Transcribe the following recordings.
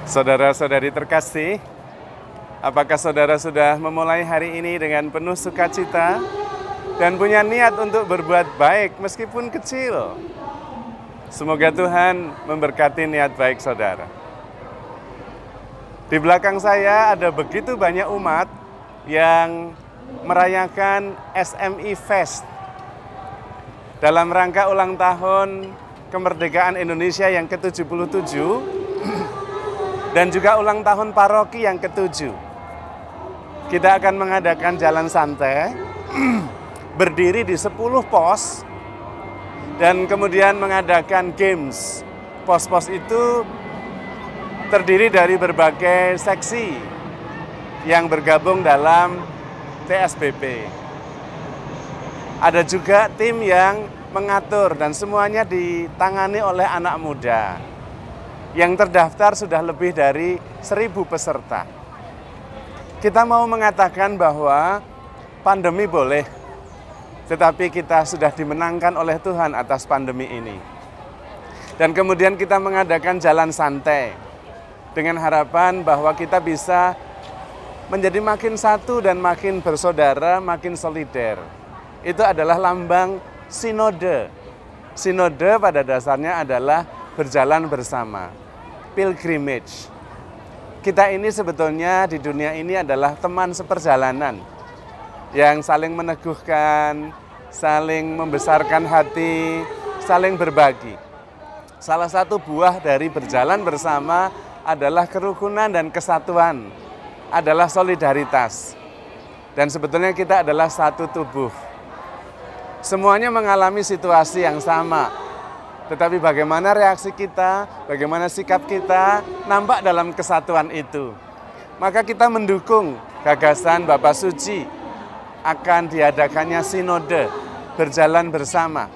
Saudara-saudari terkasih, apakah saudara sudah memulai hari ini dengan penuh sukacita dan punya niat untuk berbuat baik meskipun kecil? Semoga Tuhan memberkati niat baik saudara. Di belakang saya ada begitu banyak umat yang merayakan SMI Fest dalam rangka ulang tahun kemerdekaan Indonesia yang ke-77 dan juga ulang tahun paroki yang ke-7. Kita akan mengadakan jalan santai berdiri di 10 pos dan kemudian mengadakan games. Pos-pos itu terdiri dari berbagai seksi yang bergabung dalam TSBP. Ada juga tim yang mengatur dan semuanya ditangani oleh anak muda. Yang terdaftar sudah lebih dari 1.000 peserta. Kita mau mengatakan bahwa pandemi boleh, tetapi kita sudah dimenangkan oleh Tuhan atas pandemi ini. Dan kemudian kita mengadakan jalan santai dengan harapan bahwa kita bisa menjadi makin satu dan makin bersaudara, makin solider. Itu adalah lambang sinode. Sinode pada dasarnya adalah berjalan bersama, pilgrimage. Kita ini sebetulnya di dunia ini adalah teman seperjalanan yang saling meneguhkan, saling membesarkan hati, saling berbagi. Salah satu buah dari berjalan bersama adalah kerukunan dan kesatuan, adalah solidaritas. Dan sebetulnya kita adalah satu tubuh. Semuanya mengalami situasi yang sama. Tetapi bagaimana reaksi kita, bagaimana sikap kita nampak dalam kesatuan itu. Maka kita mendukung gagasan Bapak Suci akan diadakannya sinode, berjalan bersama,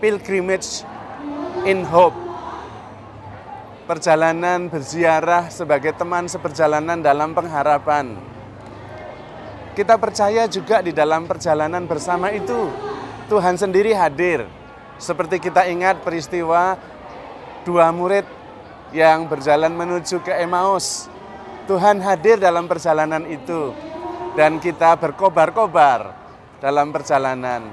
pilgrimage in hope. Perjalanan berziarah sebagai teman seperjalanan dalam pengharapan. Kita percaya juga di dalam perjalanan bersama itu, Tuhan sendiri hadir. Seperti kita ingat peristiwa 2 murid yang berjalan menuju ke Emmaus. Tuhan hadir dalam perjalanan itu. Dan kita berkobar-kobar dalam perjalanan.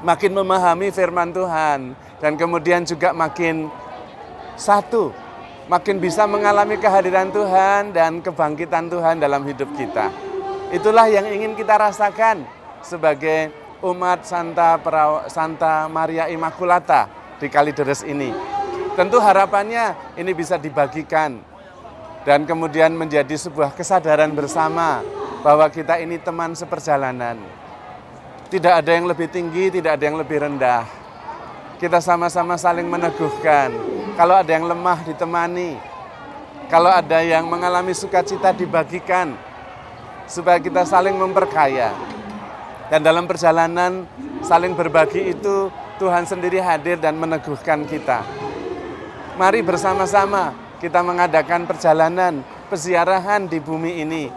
Makin memahami firman Tuhan. Dan kemudian juga makin satu. Makin bisa mengalami kehadiran Tuhan dan kebangkitan Tuhan dalam hidup kita. Itulah yang ingin kita rasakan sebagai umat Santa Maria Immaculata di Kalideres ini. Tentu harapannya ini bisa dibagikan dan kemudian menjadi sebuah kesadaran bersama bahwa kita ini teman seperjalanan. Tidak ada yang lebih tinggi, tidak ada yang lebih rendah. Kita sama-sama saling meneguhkan. Kalau ada yang lemah ditemani. Kalau ada yang mengalami sukacita dibagikan supaya kita saling memperkaya. Dan dalam perjalanan saling berbagi itu Tuhan sendiri hadir dan meneguhkan kita. Mari bersama-sama kita mengadakan perjalanan peziarahan di bumi ini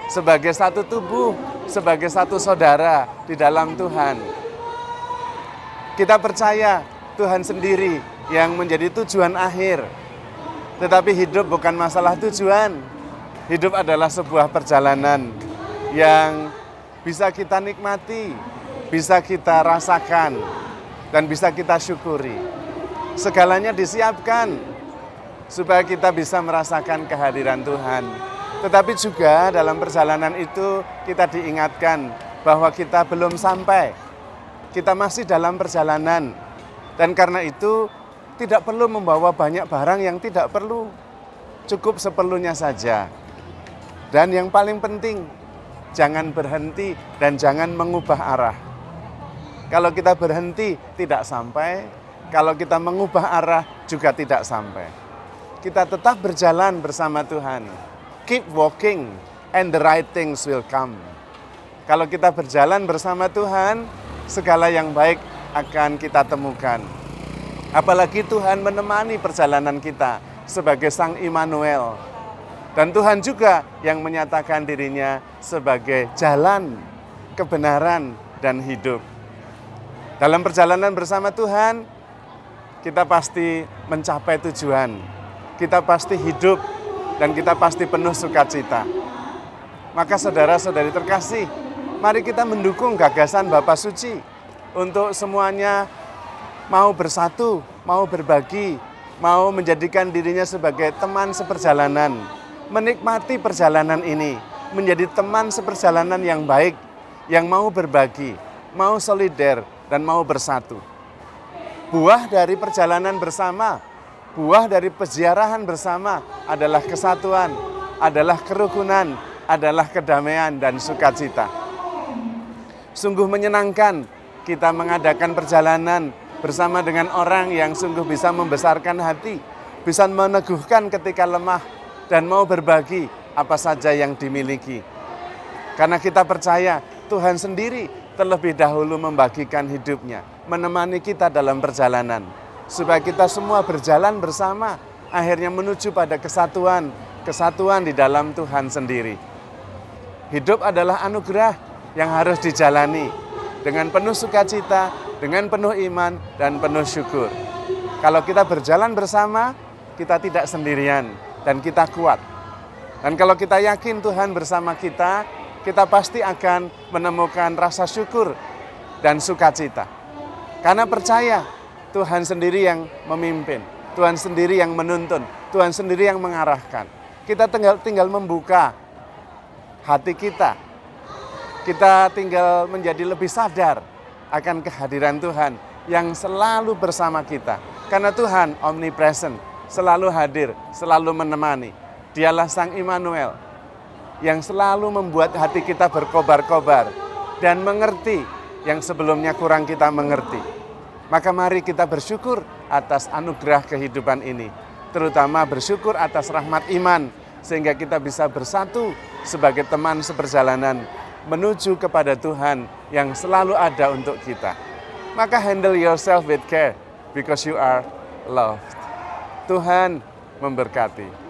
sebagai satu tubuh, sebagai satu saudara di dalam Tuhan. Kita percaya Tuhan sendiri yang menjadi tujuan akhir. Tetapi hidup bukan masalah tujuan. Hidup adalah sebuah perjalanan yang bisa kita nikmati, bisa kita rasakan, dan bisa kita syukuri. Segalanya disiapkan supaya kita bisa merasakan kehadiran Tuhan. Tetapi juga dalam perjalanan itu kita diingatkan bahwa kita belum sampai. Kita masih dalam perjalanan. Dan karena itu tidak perlu membawa banyak barang yang tidak perlu. Cukup seperlunya saja. Dan yang paling penting, jangan berhenti dan jangan mengubah arah. Kalau kita berhenti tidak sampai, kalau kita mengubah arah juga tidak sampai. Kita tetap berjalan bersama Tuhan. Keep walking and the right things will come. Kalau kita berjalan bersama Tuhan, segala yang baik akan kita temukan. Apalagi Tuhan menemani perjalanan kita sebagai Sang Immanuel. Dan Tuhan juga yang menyatakan dirinya sebagai jalan, kebenaran, dan hidup. Dalam perjalanan bersama Tuhan, kita pasti mencapai tujuan. Kita pasti hidup dan kita pasti penuh sukacita. Maka saudara-saudari terkasih, mari kita mendukung gagasan Bapa Suci untuk semuanya mau bersatu, mau berbagi, mau menjadikan dirinya sebagai teman seperjalanan, menikmati perjalanan ini, menjadi teman seperjalanan yang baik, yang mau berbagi, mau solider, dan mau bersatu. Buah dari perjalanan bersama, buah dari peziarahan bersama adalah kesatuan, adalah kerukunan, adalah kedamaian dan sukacita. Sungguh menyenangkan kita mengadakan perjalanan bersama dengan orang yang sungguh bisa membesarkan hati, bisa meneguhkan ketika lemah, dan mau berbagi apa saja yang dimiliki. Karena kita percaya Tuhan sendiri terlebih dahulu membagikan hidupnya, menemani kita dalam perjalanan, supaya kita semua berjalan bersama, akhirnya menuju pada kesatuan, kesatuan di dalam Tuhan sendiri. Hidup adalah anugerah yang harus dijalani dengan penuh sukacita, dengan penuh iman, dan penuh syukur. Kalau kita berjalan bersama, kita tidak sendirian, dan kita kuat. Dan kalau kita yakin Tuhan bersama kita pasti akan menemukan rasa syukur dan sukacita. Karena percaya Tuhan sendiri yang memimpin, Tuhan sendiri yang menuntun, Tuhan sendiri yang mengarahkan. Kita tinggal membuka hati kita. Kita tinggal menjadi lebih sadar akan kehadiran Tuhan yang selalu bersama kita. Karena Tuhan omnipresent, selalu hadir, selalu menemani. Dialah Sang Immanuel yang selalu membuat hati kita berkobar-kobar dan mengerti yang sebelumnya kurang kita mengerti. Maka mari kita bersyukur atas anugerah kehidupan ini, terutama bersyukur atas rahmat iman, sehingga kita bisa bersatu sebagai teman seperjalanan menuju kepada Tuhan yang selalu ada untuk kita. Maka handle yourself with care, because you are loved. Tuhan memberkati.